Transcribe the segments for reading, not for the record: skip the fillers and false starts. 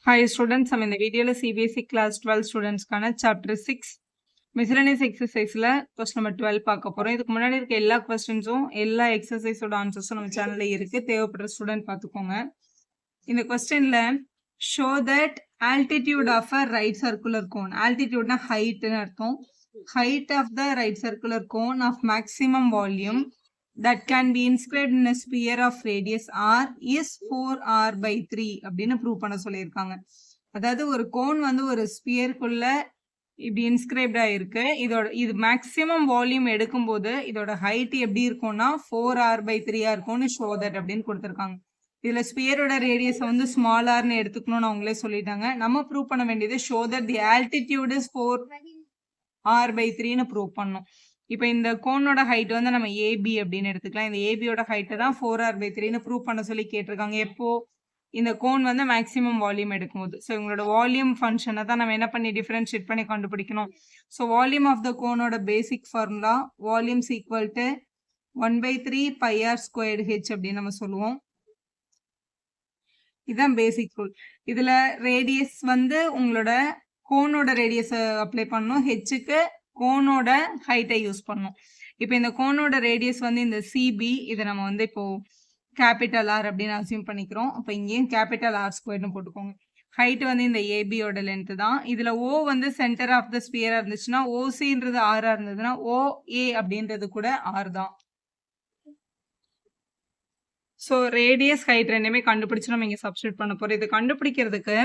Hi students, நம்ம இந்த வீடியோல CBSE class 12 ஸ்டூடெண்ட்ஸ்க்கான chapter 6 miscellaneous exerciseல question number 12 பார்க்க போறோம். இதுக்கு முன்னாடி இருக்க எல்லா questionஸும் எல்லா exerciseோட ஆன்சர்ஸும் நம்ம சேனல்ல இருக்கு. தேவைப்படுற ஸ்டூடெண்ட் பார்த்துக்கோங்க. இந்த questionல show that altitude of a right circular cone. altitudeனா heightன்னு அர்த்தம். height of the right circular cone of maximum volume that can be inscribed in a sphere of radius r is 4r by 3 அப்படின்னு prove பண்ண சொல்லியிருக்காங்க. அதாவது ஒரு cone வந்து ஒரு ஸ்பியருக்குள்ள இப்படி இன்ஸ்கிரைப்டா இருக்கு. இது மேக்சிமம் வால்யூம் எடுக்கும்போது இதோட ஹைட் எப்படி இருக்கும்னா 4r by 3 இருக்கும்னு ஷோ தட் அப்படின்னு கொடுத்துருக்காங்க. இதுல ஸ்பியரோட ரேடியஸ் வந்து ஸ்மால் ஆர்னு எடுத்துக்கணும்னு அவங்களே சொல்லிட்டாங்க. நம்ம ப்ரூவ் பண்ண வேண்டியது show that the altitude is 4r by 3ன்னு ப்ரூவ் பண்ணணும். இப்போ இந்த கோனோட ஹைட் வந்து நம்ம ஏபி அப்படின்னு எடுத்துக்கலாம். இந்த ஏபியோட ஹைட்டை தான் 4r by 3ன்னு ப்ரூவ் பண்ண சொல்லி கேட்டிருக்காங்க. எப்போ இந்த கோன் வந்து மேக்ஸிமம் வால்யூம் எடுக்கும்போது. ஸோ இவங்களோட வால்யூம் ஃபங்க்ஷனை தான் நம்ம என்ன பண்ணி டிஃபரன்ஷியேட் பண்ணி கண்டுபிடிக்கணும். ஸோ வால்யூம் ஆஃப் த கோனோட basic formula volumes equal to 1/3 πr squared H அப்படின்னு நம்ம சொல்லுவோம். இதுதான் பேசிக் ரூல். இதுல ரேடியஸ் வந்து உங்களோட கோனோட ரேடியஸை அப்ளை பண்ணணும். ஹெச்சுக்கு கோனோட ஹைட்டை யூஸ் பண்ணணும். இப்போ இந்த கோனோட ரேடியஸ் வந்து இந்த சிபி, இதை நம்ம வந்து இப்போ கேபிட்டல் ஆர் அப்படின்னு அசியூம் பண்ணிக்கிறோம். அப்போ இங்கேயும் கேபிட்டல் ஆர் ஸ்கொயர்னு போட்டுக்கோங்க. ஹைட் வந்து இந்த ஏபியோட லென்த் தான். இதுல ஓ வந்து சென்டர் ஆஃப் த ஸ்பியரா இருந்துச்சுன்னா ஓசின்றது ஆரா இருந்ததுன்னா ஓஏ அப்படின்றது கூட ஆர் தான். ஸோ ரேடியஸ் ஹைட் ரெண்டுமே கண்டுபிடிச்சு நம்ம இங்கே சப்ஸ்டியூட் பண்ண போறோம். இது கண்டுபிடிக்கிறதுக்கு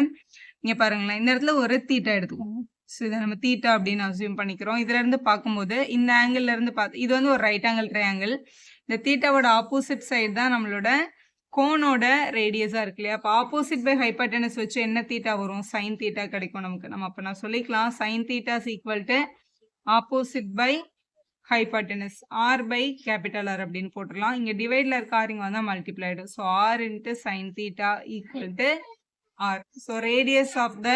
இங்க பாருங்களேன், இந்த இடத்துல ஒரு தீட்டா எடுத்துக்கோங்க. ஸோ இதை நம்ம தீட்டா அப்படின்னு அசியூம் பண்ணிக்கிறோம். இதுல இருந்து பார்க்கும்போது இந்த ஆங்கிள் இருந்து பார்த்து இது வந்து ஒரு ரைட் ஆங்கிள் ட்ரையாங்கிள். இந்த தீட்டாவோட ஆப்போசிட் சைடு தான் நம்மளோட கோனோட ரேடியஸா இருக்கு இல்லையா? அப்போ ஆப்போசிட் பை ஹைப்போடெனஸ் வச்சு என்ன தீட்டா வரும்? சைன் தீட்டா கிடைக்கும் நமக்கு. நம்ம அப்போ நான் சொல்லிக்கலாம் sine theta is equal to opposite by hypotenuse R by capital R அப்படின்னு போட்டுடலாம். இங்க டிவைட்ல இருக்க ஆர் இங்க வந்தா multiplied. So R into sine theta equal to R. So radius of the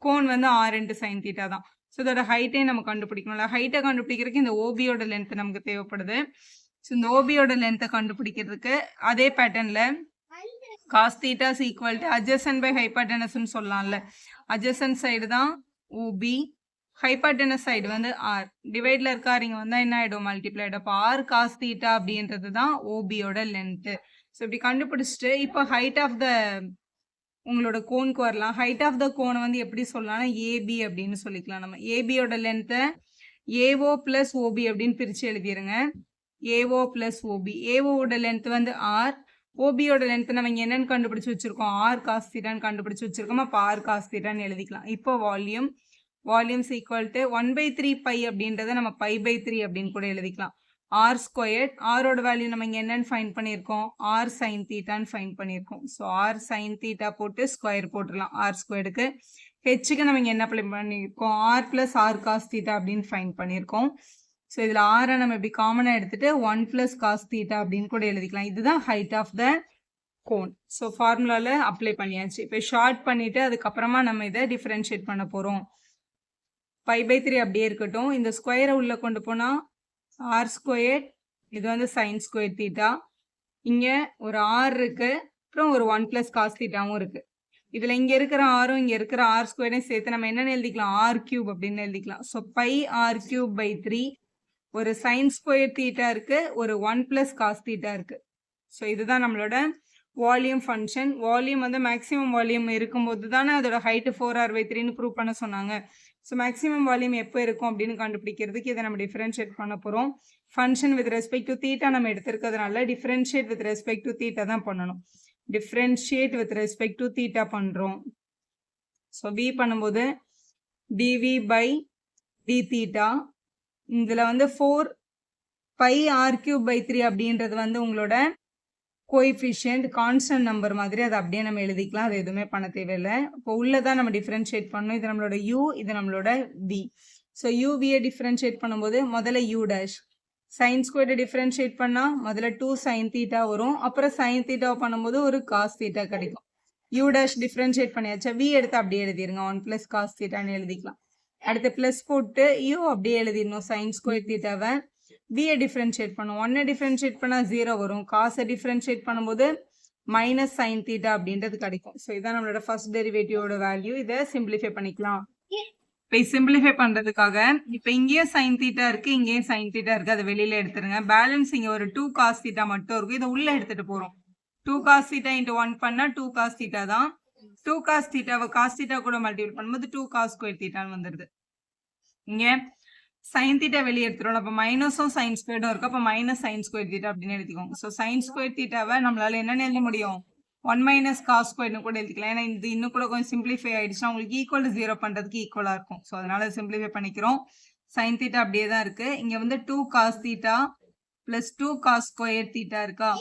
cone வந்து ஆர் இன்ட்டு சைன் தீட்டா தான். So இதோட ஹைட்டே நம்ம கண்டுபிடிக்கணும்ல. ஹைட்டை கண்டுபிடிக்கிறதுக்கு இந்த ஓபியோட லென்த் நமக்கு தேவைப்படுது. ஸோ இந்த ஓபியோட லென்த்தை கண்டுபிடிக்கிறதுக்கு அதே பேட்டர்ன்ல cos theta is equal to adjacent by ஹைப்போடெனஸ்ன்னு சொல்லலாம்ல. அட்ஜசன்ட் சைடு தான் ஓபி, ஹைப்போடெனஸ் சைடு வந்து ஆர். டிவைட்ல இருக்க ஆர் இங்க வந்தா என்ன ஆயிடும்? மல்டிப்ளைடு. அப்போ ஆர் காஸ் தீட்டா அப்படின்றது தான் ஓபியோட லென்த். ஸோ இப்படி கண்டுபிடிச்சிட்டு இப்போ ஹைட் ஆஃப் த உங்களோட கோனுக்கு வரலாம். ஹைட் ஆஃப் த கோனை வந்து எப்படி சொல்லலாம்னா ஏபி அப்படின்னு சொல்லிக்கலாம். நம்ம ஏபியோட லென்த்தை ஏஓ பிளஸ் ஓபி அப்படின்னு பிரிச்சு எழுதிருங்க. AO plus OB. ஏஓட லென்த் வந்து ஆர், ஓபியோட லென்த் நம்ம இங்க என்னன்னு கண்டுபிடிச்சு வச்சிருக்கோம்? ஆர் காஸ் தீட்டான்னு கண்டுபிடிச்சு வச்சிருக்கோம். அப்போ ஆர் காஸ் தீட்டான்னு எழுதிக்கலாம். இப்போ வால்யூம்ஸ் ஈக்குவல் டு 1/3 பை அப்படின்றத நம்ம பை பை 3 அப்படின்னு கூட எழுதிக்கலாம். ஆர் ஸ்கொயர்ட், ஆரோட வேல்யூ நம்ம இங்க என்னன்னு ஃபைண்ட் பண்ணியிருக்கோம்? ஆர் சைன் தீட்டான்னு ஃபைண்ட் பண்ணியிருக்கோம். ஸோ ஆர் சைன் தீட்டா போட்டு ஸ்கொயர் போட்டுடலாம் ஆர் ஸ்கொயருக்கு. ஹெச்சுக்கு நம்ம இங்க என்ன அப்ளை பண்ணியிருக்கோம்? R plus R cos theta அப்படின்னு ஃபைண்ட் பண்ணியிருக்கோம். ஸோ இதில் ஆரை நம்ம இப்படி காமனாக எடுத்துட்டு 1 பிளஸ் காஸ் தீட்டா அப்படின்னு கூட எழுதிக்கலாம். இதுதான் height of the cone. So ஃபார்முலாவில் அப்ளை பண்ணியாச்சு. இப்போ ஷார்ட் பண்ணிட்டு அதுக்கப்புறமா நம்ம இதை டிஃபரன்ஷியேட் பண்ண போகிறோம். பை பை 3 அப்படியே இருக்கட்டும். இந்த ஸ்கொயரை உள்ளே கொண்டு போனால் ஆர் ஸ்கொயர், இது வந்து சைன் ஸ்கொயர் தீட்டா. இங்கே ஒரு ஆர் இருக்கு, அப்புறம் ஒரு 1 பிளஸ் காஸ் தீட்டாவும் இருக்கு. இதுல இங்க இருக்கிற ஆரும் இங்க இருக்கிற ஆர் ஸ்கொயரையும் சேர்த்து நம்ம என்னன்னு எழுதிக்கலாம்? ஆர் கியூப் அப்படின்னு எழுதிக்கலாம். So pi R cube by 3, ஒரு சைன் ஸ்கொயர் தீட்டா இருக்கு, ஒரு 1 பிளஸ் காஸ் தீட்டா இருக்கு. ஸோ இதுதான் நம்மளோட வால்யூம் ஃபங்க்ஷன். வால்யூம் வந்து மேக்ஸிமம் வால்யூம் இருக்கும்போது தானே அதோட ஹைட்டு 4r by 3ன்னு ப்ரூவ் பண்ண சொன்னாங்க. ஸோ மேக்ஸிமம் வால்யூம் எப்போ இருக்கும் அப்படின்னு கண்டுபிடிக்கிறதுக்கு இதை நம்ம டிஃபரன்ஷியேட் பண்ண போகிறோம். Function with respect to theta நம்ம எடுத்திருக்கிறதுனால differentiate with respect to theta தான் பண்ணணும். Differentiate with respect to theta பண்ணுறோம். ஸோ v பண்ணும்போது dv பை டி தீட்டா. இதில் வந்து 4 பை ஆர் கியூப் பை 3 அப்படின்றது வந்து உங்களோட கோஎஃபிஷியன்ட் கான்ஸ்டன்ட் நம்பர் மாதிரி அதை அப்படியே நம்ம எழுதிக்கலாம். அது எதுவுமே பண்ண தேவையில்லை. இப்போ உள்ளதான் நம்ம டிஃபரன்ஷியேட் பண்ணணும். இது நம்மளோட u, இது நம்மளோட v. ஸோ யூவியை டிஃபரன்ஷியேட் பண்ணும்போது முதல்ல u டேஷ் சைன் ஸ்கொயர்டை டிஃபரன்ஷியேட் பண்ணால் முதல்ல 2 சைன் தீட்டா வரும். அப்புறம் சைன் தீட்டாவை பண்ணும்போது ஒரு காஸ் தீட்டா கிடைக்கும். u டேஷ் டிஃபரன்ஷியேட் பண்ணியாச்சா? v எடுத்து அப்படியே எழுதிருங்க. 1 பிளஸ் காஸ் தீட்டான்னு எழுதிக்கலாம். அடுத்து பிளஸ் போட்டு u அப்படியே எழுதிடணும். சைன் ஸ்கொயர் தீட்டாவை v டிஃபரன்ஷியேட் பண்ணும். 1 டிஃபரன்ஷியேட் பண்ணால் 0 வரும். காசை டிஃபரன்ஷியேட் பண்ணும்போது மைனஸ் சைன் தீட்டா அப்படின்றது கிடைக்கும். ஸோ இதான் நம்மளோட ஃபர்ஸ்ட் டெரிவேட்டிவோட வேல்யூ. இதை சிம்பிளிஃபை பண்ணிக்கலாம். இப்போ சிம்பிளிஃபை பண்றதுக்காக இப்போ இங்கேயும் சைன் தீட்டா இருக்கு, இங்கேயும் சைன் தீட்டா இருக்கு, அதை வெளியில எடுத்துருங்க. பேலன்ஸ் இங்க ஒரு 2 காஸ் தீட்டா மட்டும் இருக்கும். இதை உள்ள எடுத்துட்டு போறோம். 2 காஸ் தீட்டா இன்ட்டு 1 பண்ணா 2 காஸ் தீட்டா தான். 2 காஸ் தீட்டாவை காஸ் தீட்டா கூட மல்டிபிள் பண்ணும்போது 2 காஸ் ஸ்கொயர் தீட்டான்னு வந்துடுது. இங்க சைன் தீட்டா வெளியே எடுத்துரும். அப்போ மைனஸும் சைன் ஸ்கொயர்டும் இருக்கு. அப்போ மைனஸ் சைன் ஸ்கொயர் தீட்டா அப்படின்னு எழுதிக்கோங்க. ஸோ சைன் ஸ்கொயர் தீட்டாவை நம்மளால என்னன்னு எழுத முடியும்? 1 மைனஸ் காஸ் ஸ்கொயர்னு கூட எழுதிக்கலாம். ஏன்னா இது இன்னும் கூட கொஞ்சம் சிம்பிளிஃபை ஆயிடுச்சுன்னா உங்களுக்கு ஈக்குவல் டு 0 பண்றதுக்கு ஈக்குவலா இருக்கும். ஸோ அதனால சிம்பிளிஃபை பண்ணிக்கிறோம். சைன் தீட்டா அப்படியே தான் இருக்கு. இங்க வந்து 2 cos theta plus 2 cos square theta இருக்கா?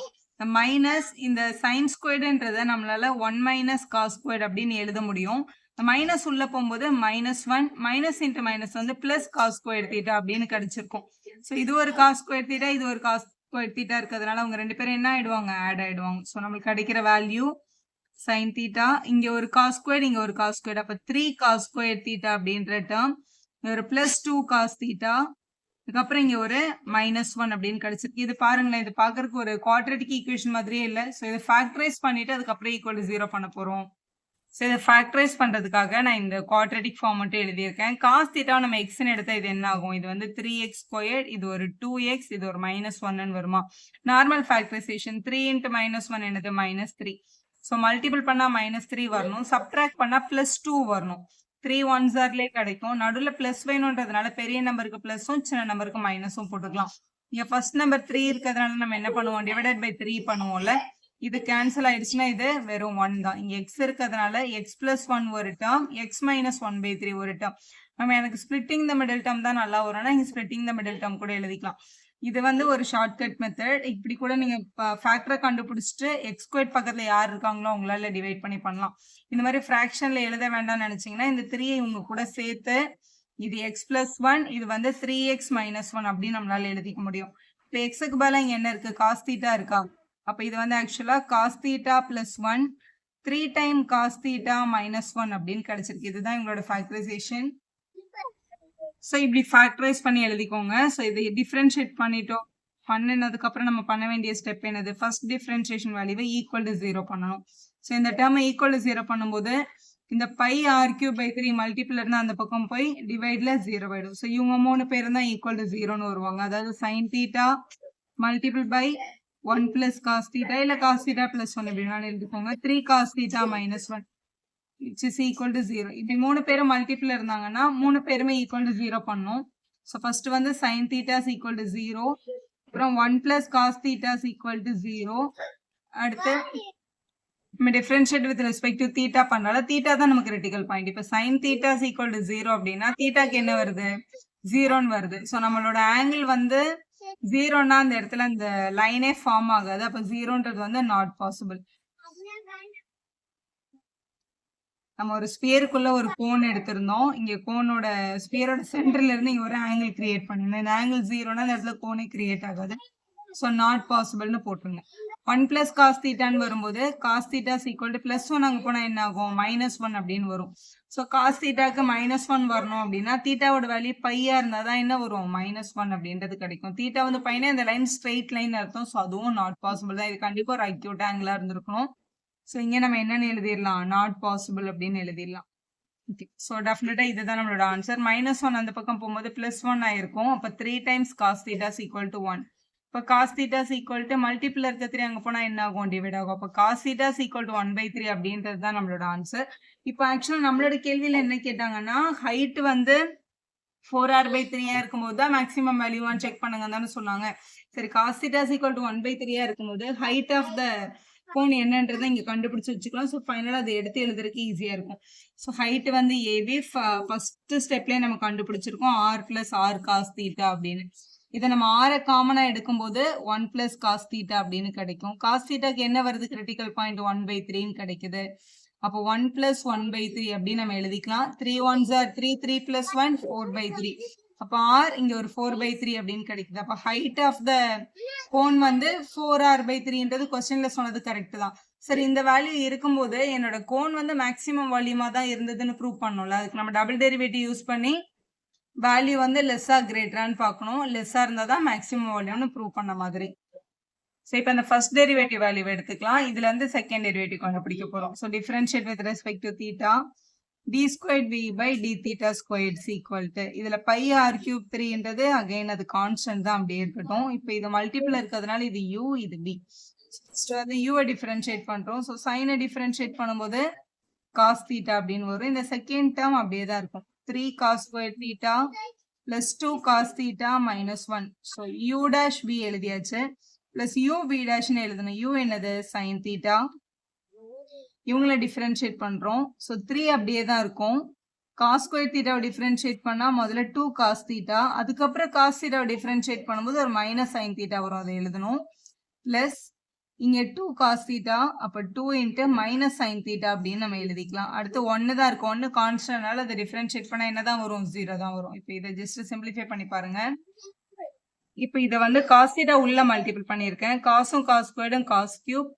மைனஸ் இந்த சைன் ஸ்கொயர்டுன்றதை நம்மளால 1 மைனஸ் காஸ் ஸ்கொயர் அப்படின்னு எழுத முடியும். மைனஸ் உள்ள போகும்போது -1 மைனஸ் இன்ட்டு மைனஸ் வந்து பிளஸ் காஸ் ஸ்கொயர் தீட்டா அப்படின்னு கிடைச்சிருக்கும். ஸோ இது ஒரு காஸ் ஸ்கொயர் தீட்டா, இது ஒரு காஸ் ஸ்கொயர் தீட்டா இருக்கிறதுனால அவங்க ரெண்டு பேரும் என்ன ஆயிடுவாங்க? ஆட் ஆயிடுவாங்க. ஸோ நம்மளுக்கு கிடைக்கிற வேல்யூ சைன் தீட்டா, இங்க ஒரு காஸ் ஸ்கொயர், இங்க ஒரு காஸ் ஸ்கொயர், அப்ப 3 காஸ் ஸ்கொயர் தீட்டா அப்படின்ற டேர்ம், ஒரு பிளஸ் 2 காஸ் தீட்டா, அதுக்கப்புறம் இங்க ஒரு -1 அப்படின்னு கிடைச்சிருக்கு. இது பாருங்களேன், இது பாக்குறதுக்கு ஒரு குவாட்ரேட்டிக் ஈக்குவேஷன் மாதிரியே இல்லை. ஸோ இதை ஃபேக்டரைஸ் பண்ணிட்டு அதுக்கப்புறம் ஈக்குவல் டு 0 பண்ண போறோம். ஸோ இதை ஃபேக்டரைஸ் பண்ணுறதுக்காக நான் இந்த குவாட்ரேட்டிக் ஃபார்ம் மட்டும் எழுதியிருக்கேன். காஸ் தீட்டா நம்ம எக்ஸ்ன்னு எடுத்தால் இது என்ன ஆகும்? இது வந்து 3x ஸ்கொயர், இது ஒரு 2x, இது ஒரு -1 வருமா? நார்மல் ஃபேக்டரைசேஷன் 3 இன்ட்டு -1 என்னது? -3. ஸோ மல்டிபிள் பண்ணால் -3 வரணும், சப்ட்ராக்ட் பண்ணால் +2 வரணும். 3 1s கிடைக்கும். நடுவில் ப்ளஸ் வேணுன்றதுனால பெரிய நம்பருக்கு ப்ளஸும் சின்ன நம்பருக்கு மைனஸும் போட்டுக்கலாம். இங்கே ஃபர்ஸ்ட் நம்பர் 3 இருக்கிறதுனால நம்ம என்ன பண்ணுவோம்? டிவைடட் பை 3 பண்ணுவோம்ல. இது கேன்சல் ஆயிடுச்சுன்னா இது வெறும் 1 தான். இங்க x இருக்கிறதுனால x plus 1 ஒரு டேர்ம், x minus 1/3 ஒரு டேர்ம். நம்ம எனக்கு ஸ்பிளிட்டிங் த மிடில் டேர்ம் தான் நல்லா வரும்னா இங்க ஸ்பிளிட்டிங் த மிடில் டேர்ம் கூட எழுதிக்கலாம். இது வந்து ஒரு ஷார்ட்கட் மெத்தட். இப்படி கூட நீங்க ஃபேக்டரை கண்டுபிடிச்சிட்டு எக்ஸ் ஸ்கொயர் பக்கத்துல யார் இருக்காங்களோ அவங்களால டிவைட் பண்ணி பண்ணலாம். இந்த மாதிரி ஃபிராக்ஷன்ல எழுத வேண்டாம்னு நினைச்சீங்கன்னா இந்த 3 இவங்க கூட சேர்த்து இது x plus 1, இது வந்து 3x minus 1 அப்படின்னு நம்மளால எழுதிக்க முடியும். இப்போ எக்ஸுக்கு பதிலா இங்க என்ன இருக்கு? காஸ் தீட்டா இருக்கா? அப்ப இது வந்து ஆக்சுவலா cos theta plus 1 3 time cos theta minus 1 அப்படின்னு கிடைச்சிருக்கு. இதுதான் எங்களோட ஃபேக்டரைசேஷன். ஸோ இப்படி ஃபேக்டரைஸ் பண்ணி எழுதிக்கோங்க. ஸோ இதை டிஃப்ரென்ஷியேட் பண்ணினதுக்கு அப்புறம் நம்ம பண்ண வேண்டிய ஸ்டெப் என்னது? ஃபர்ஸ்ட் டிஃப்ரென்ஷியேஷன் வேல்யூவை ஈக்குவல் டு 0 பண்ணணும். ஸோ இந்த டேர்மை ஈக்குவல் டு 0 பண்ணும்போது இந்த பை r³/3 மல்டிபிள் இருந்தால் அந்த பக்கம் போய் டிவைட்ல 0 ஆயிடும். ஸோ இவங்க 3 பேரும் தான் ஈக்குவல் டு 0ன்னு வருவாங்க. அதாவது sine theta multiple by 1 plus cos theta இல்ல cos theta plus 1 அப்படினாலும் எழுதிக்கோங்க. 3 cos theta minus 1 which is equal to 0. இப்படி 3 பேரும் மல்டிபிள் இருந்தாங்கன்னா 3 பேருமே ஈக்குவல் டு 0 பண்ணும். ஸோ ஃபர்ஸ்ட் வந்து sin theta is equal to 0, அப்புறம் 1 plus cos theta is equal to 0. அடுத்து நம்ம differentiate with respect to theta பண்ணால தீட்டா தான் நமக்கு கிரிட்டிக்கல் பாயிண்ட். இப்போ sin theta is equal to 0 அப்படின்னா தீட்டாக்கு என்ன வருது? 0ன்னு வருது. ஸோ நம்மளோட ஆங்கிள் வந்து 0ன்னா அந்த இடத்துல இந்த லைனே ஃபார்ம் ஆகாது. அப்ப 0ன்றது வந்து நாட் பாசிபிள். நம்ம ஒரு ஸ்பியருக்குள்ள ஒரு கோன் எடுத்திருந்தோம். இங்க கோனோட ஸ்பியரோட சென்டர்ல இருந்து இங்க ஒரு ஆங்கிள் கிரியேட் பண்ணிருந்தோம். இந்த ஆங்கிள் 0ன்னா அந்த இடத்துல கோனே கிரியேட் ஆகாது. ஸோ நாட் பாசிபிள்னு போட்டுருங்க. 1 plus cos தீட்டான்னு வரும்போது cos theta is equal to +1 அங்க போனா என்ன ஆகும்? -1 அப்படின்னு வரும். ஸோ cos தீட்டாக்கு -1 வரணும் அப்படின்னா தீட்டாவோட வேல்யூ பையா இருந்தா தான் என்ன வரும்? -1 அப்படின்றது கிடைக்கும். தீட்டா வந்து பையனா இந்த லைன் ஸ்ட்ரெயிட் லைன் அர்த்தம். ஸோ அதுவும் நாட் பாசிபிள் தான். இது கண்டிப்பா ஒரு அக்யூட் ஆங்கிளா இருந்திருக்கணும். ஸோ இங்க நம்ம என்னன்னு எழுதிடலாம்? நாட் பாசிபிள் அப்படின்னு எழுதிடலாம். ஓகே, ஸோ டெஃபினட்டா இதுதான் நம்மளோட ஆன்சர். -1 அந்த பக்கம் போகும்போது +1 ஆயிருக்கும். அப்ப 3 times cos theta is equal to 1. இப்போ cos theta is equal to multiple இருக்க 3 அங்க போனா என்ன ஆகும்? டிவைட் ஆகும். அப்போ cos theta is equal to 1/3 அப்படின்றது தான் நம்மளோட ஆன்சர். இப்போ ஆக்சுவலா நம்மளோட கேள்வியில என்ன கேட்டாங்கன்னா ஹைட் வந்து 4r/3 இருக்கும்போது தான் மேக்ஸிமம் வேல்யூவான்னு செக் பண்ணுங்க தானே சொன்னாங்க. சரி, cos theta is equal to 1/3 இருக்கும்போது ஹைட் ஆஃப் த கோன் என்னன்றதை இங்க கண்டுபிடிச்சு வச்சுக்கலாம். ஸோ ஃபைனலா அதை எடுத்து எழுதுறதுக்கு ஈஸியா இருக்கும். ஸோ ஹைட் வந்து ஏவி ஃபர்ஸ்ட் ஸ்டெப்லயே நம்ம கண்டுபிடிச்சிருக்கோம் r plus r cos theta அப்படின்னு. இதை நம்ம r காமனா எடுக்கும்போது 1 plus cos theta அப்படின்னு கிடைக்கும். cos thetaக்கு என்ன வருது? கிரிட்டிக்கல் பாயிண்ட் 1/3 கிடைக்குது. அப்போ 1 plus 1/3 அப்படின்னு நம்ம எழுதிக்கலாம். 3 1s are 3, 3 plus 1 4/3. அப்போ r இங்க ஒரு 4/3 அப்படின்னு கிடைக்குது. அப்போ ஹைட் ஆஃப் த கோன் வந்து 4r/3ன்றது கொஸ்டின்ல சொன்னது கரெக்ட் தான். சரி, இந்த வேல்யூ இருக்கும்போது என்னோட கோன் வந்து மேக்ஸிமம் வால்யூமா தான் இருந்ததுன்னு ப்ரூவ் பண்ணோம்ல. அதுக்கு நம்ம டபுள் டெரிவேட்டிவ் யூஸ் பண்ணி வேல்யூ வந்து லெஸ்ஸா கிரேட்டரான்னு பார்க்கணும். லெஸ்ஸா இருந்தால் தான் மேக்ஸிமம் வால்யூம்னு ப்ரூவ் பண்ண மாதிரி. ஸோ இப்போ அந்த ஃபர்ஸ்ட் டெரிவேட்டிவ் வேல்யூ எடுத்துக்கலாம். இதுல இருந்து செகண்ட் டெரிவேட்டிவ் கண்டுபிடிக்க போறோம். So differentiate with respect to theta d squared v by d theta squared is equal to இதுல pi r cube 3ன்றது அகைன் அது கான்ஸ்டன்ட் தான் அப்படியே இருக்கட்டும். இப்போ இது மல்டிபிள் இருக்கிறதுனால இது u இது b. ஸோ அது u டிஃபரன்ஷியேட் பண்றோம். ஸோ சைனை டிஃபரன்ஷியேட் பண்ணும்போது cos theta அப்படின்னு வரும். இந்த செகண்ட் டேர்ம் அப்படியே தான் இருக்கும். 3 cos squared theta plus 2 cos theta minus 1. So u dash b எழுதியாச்சு. plus u b dash எழுதணும். u என்னது sin theta. இவங்களை டிஃபரன்ஷியேட் பண்றோம். ஸோ 3 அப்படியே தான் இருக்கும். cos square theta டிஃபரன்ஷியேட் பண்ணா முதல்ல 2 cos theta, அதுக்கப்புறம் cos theta டிஃபரன்ஷியேட் பண்ணும்போது ஒரு மைனஸ் sin theta வரும், அதை எழுதணும். பிளஸ் இங்க 2 cos theta, அப்ப 2 into மைனஸ் sin theta அப்படின்னு நம்ம எழுதிக்கலாம். அடுத்து 1 தான் இருக்கும். 1 கான்ஸ்டன்ட்னால அதை டிஃபரன்ஷியேட் பண்ணா என்னதான் வரும்? 0 தான் வரும். இப்போ இதை ஜஸ்ட் சிம்பிளிஃபை பண்ணி பாருங்க. இப்போ இதை வந்து cos theta உள்ள மல்டிபிள் பண்ணியிருக்கேன். காசும் cos ஸ்கொயர்டும் cos கியூப்,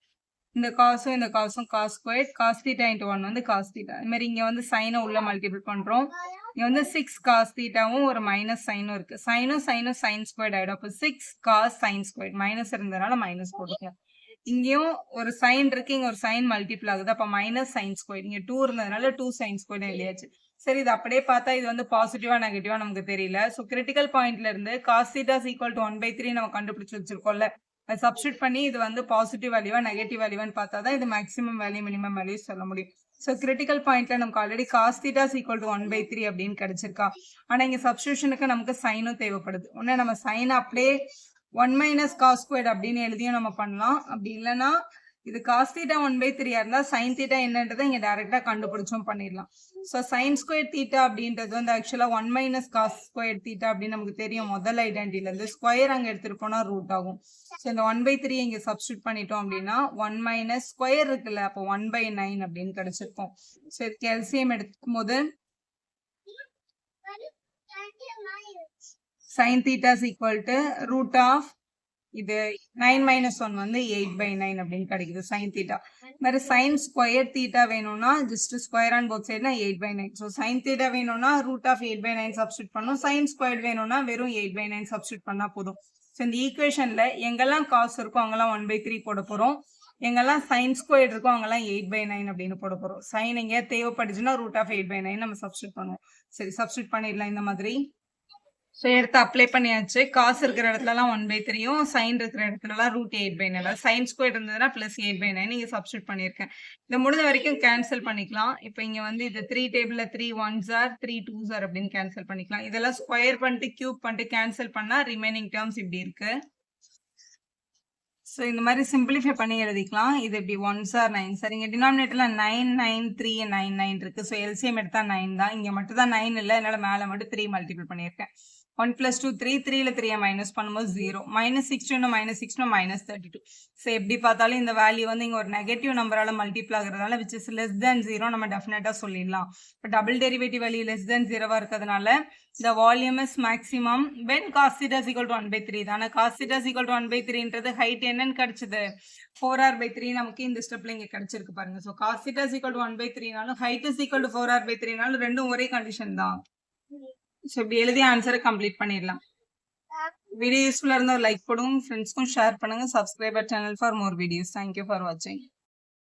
இந்த காசும் இந்த காசும் cos square, cos theta into 1 வந்து cos theta. இது மாதிரி இங்க வந்து சைனை உள்ள மல்டிபிள் பண்றோம். இங்க வந்து 6 cos thetaவும் ஒரு மைனஸ் சைனும் இருக்கு. சைனும் சைன் ஸ்கொயர் ஆயிடும். அப்போ 6 cos sin ஸ்கொயர், மைனஸ் இருந்ததுனால மைனஸ் போட்டுக்கலாம். இங்கேயும் ஒரு சைன் இருக்கு, இங்க ஒரு சைன் மல்டிபிள் ஆகுது. அப்ப மைனஸ் sin ஸ்கொயர், இங்க 2 இருந்ததுனால 2 sin ஸ்கொயர் எழுதியாச்சு. சரி, இது அப்படியே பார்த்தா இது வந்து பாசிட்டிவா நெகட்டிவா நமக்கு தெரியல. ஸோ கிரிட்டிக்கல் பாயிண்ட்ல இருந்து cos theta is equal to 1/3 நம்ம கண்டுபிடிச்சு வச்சிருக்கோம்ல, அதை சப்ஸ்டியூட் பண்ணி இது வந்து பாசிட்டிவ் வேல்யூவா நெகட்டிவ் வேல்யூவான்னு பார்த்தா தான் இது மேக்ஸிமம் வேல்யூ மினிமம் வேல்யூ சொல்ல முடியும். ஸோ கிரிட்டிக்கல் பாயிண்ட்ல நமக்கு already cos theta is equal to 1/3 அப்படின்னு கிடைச்சிருக்கா. ஆனா இங்க சப்ஸ்டியூஷனுக்கு நமக்கு சைனும் தேவைப்படுது. ஒன்னு நம்ம சைன் அப்படியே 1 minus cos squared அப்படின்னு எழுதியும் நம்ம பண்ணலாம். அப்படி இல்லைன்னா இது cos theta 1/3 இருந்தா sin theta என்னன்றதை இங்க டைரக்டா கண்டுபிடிச்சும் பண்ணிடலாம். ஸோ sin squared theta அப்படின்றது வந்து ஆக்சுவலா 1 minus cos squared theta அப்படின்னு நமக்கு தெரியும். முதல் ஐடென்டிட்டில இருந்து ஸ்கொயர் அங்க எடுத்துட்டு போனா ரூட் ஆகும். ஸோ இந்த 1/3 இங்க சப்ஸ்டியூட் பண்ணிட்டோம் அப்படின்னா 1 minus ஸ்கொயர் இருக்குல்ல, அப்போ 1/9 அப்படின்னு கிடைச்சிருக்கும். ஸோ இதுக்கு எல்சிஎம் எடுக்கும் போது sin theta is equal to root of இது 9 minus 1 வந்து 8/9 அப்படின்னு கிடைக்குது sin theta. வேற sin square theta வேணும்னா ஜஸ்ட் ஸ்கொயர் ஆன் போத் சைடுனா 8/9. ஸோ sin theta வேணும்னா root of 8/9 சப்ஸ்டியூட் பண்ணணும். sin squared வேணும்னா வெறும் 8/9 சப்ஸ்டியூட் பண்ணா போதும். ஸோ இந்த ஈக்குவேஷன்ல எங்கெல்லாம் காசு இருக்கோ அங்கெல்லாம் 1/3 போட போறோம். எங்கெல்லாம் sin squared இருக்கோ அங்கெல்லாம் 8/9 அப்படின்னு போட போறோம். sin எங்க தேவைப்படுச்சுன்னா root of 8/9 நம்ம சப்ஸ்டியூட் பண்ணுவோம். சரி, சப்ஸ்டியூட் பண்ணிடலாம் இந்த மாதிரி. ஸோ எடுத்து அப்ளை பண்ணியாச்சு. காசு இருக்கிற இடத்துலலாம் 1/3யும், சைன் இருக்கிற இடத்துலலாம் √8/9. சைன் ஸ்கொயர் இருந்ததுன்னா + 8/9 இங்கே சப்ஸ்டியூட் பண்ணியிருக்கேன். இதை முடிஞ்ச வரைக்கும் கேன்சல் பண்ணிக்கலாம். இப்போ இங்கே வந்து இது 3 டேபிளில் 3 1s are 3 2s are அப்படின்னு கேன்சல் பண்ணிக்கலாம். இதெல்லாம் ஸ்கொயர் பண்ணிட்டு கியூப் பண்ணிட்டு கேன்சல் பண்ணால் ரிமைனிங் டேர்ம்ஸ் இப்படி இருக்கு. ஸோ இந்த மாதிரி சிம்பிளிஃபை பண்ணி எழுதிக்கலாம். இது இப்படி 1s are 9s are. இங்கே டினாமினேட்டர்ல 9 9 3 9 9 இருக்கு. ஸோ எல்சிஎம் எடுத்தா 9 தான். இங்கே மட்டும் தான் 9 இல்லை, அதனால மேலே மட்டும் 3 மல்டிபிள் பண்ணியிருக்கேன். 1 + 2 3, 3ல 3 மைனஸ் பண்ணும்போது 0, -16 -32. ஸோ எப்படி பார்த்தாலும் இந்த வேல்யூ வந்து இங்கே ஒரு நெகட்டிவ் நம்பரால மல்டிபிள் ஆகுறதுனால விச் இஸ் லெஸ் தேன் 0 நம்ம டெஃபினட்டா சொல்லிடலாம். இப்போ double derivative value less than 0வா இருக்கிறதுனால the volume is maximum when cos theta is equal to 1/3 தானே. cos theta is equal to 1/3ன்றது ஹைட் என்னன்னு கிடைச்சது 4r/3 நமக்கு இந்த ஸ்டெப்ல இங்க கிடைச்சிருக்கு பாருங்க. So cos theta is equal to 1/3னாலும் height is equal to 4r/3னாலும் ரெண்டும் ஒரே கண்டிஷன் தான். ஸோ இப்படி எழுதி ஆன்சரை கம்ப்ளீட் பண்ணிடலாம். வீடியோ யூஸ்ஃபுல்லா இருந்தால் லைக் போடுங்க, ஃப்ரெண்ட்ஸ்க்கும் ஷேர் பண்ணுங்க, subscriber channel for more videos. Thank you for வாட்சிங்.